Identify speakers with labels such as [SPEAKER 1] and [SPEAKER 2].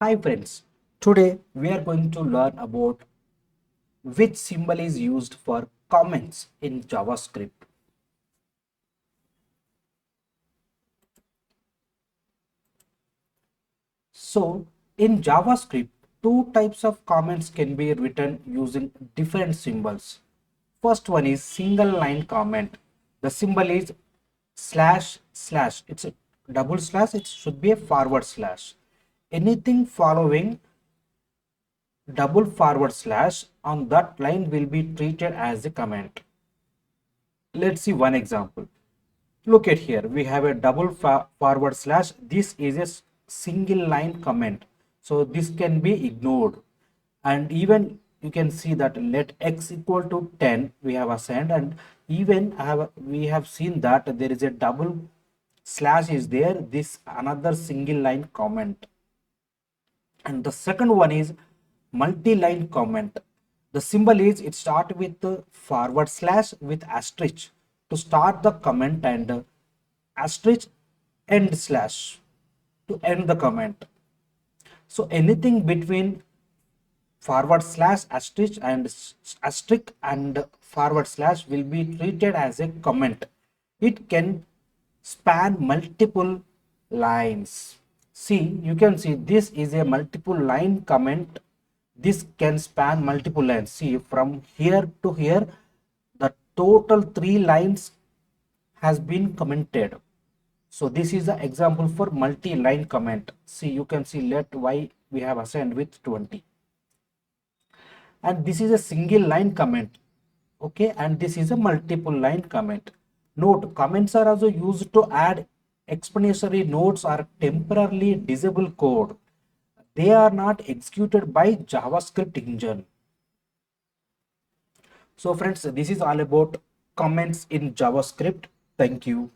[SPEAKER 1] Hi friends, today we are going to learn about which symbol is used for comments in JavaScript. So in JavaScript, two types of comments can be written using different symbols. First one is single line comment. The symbol is slash slash. It's a double slash, it should be a forward slash. Anything following double forward slash on that line will be treated as a comment. Let's see one example. Look at here, we have a double forward slash. This is a single line comment, so this can be ignored. And even you can see that let x equal to 10 we have assigned, and even we have seen that there is a double slash is there, this another single line comment. And the second one is multi-line comment. The symbol is it start with forward slash with asterisk to start the comment, and asterisk end slash to end the comment. So anything between forward slash asterisk and forward slash will be treated as a comment. It can span multiple lines. See, you can see this is a multiple line comment. This can span multiple lines. See, from here to here, the total 3 lines has been commented. So this is the example for multi-line comment. See, you can see let y we have assigned with 20. And this is a single line comment. Okay, and this is a multiple line comment. Note, comments are also used to add explanatory notes or temporarily disable code. They are not executed by JavaScript engine. So friends, this is all about comments in JavaScript. Thank you.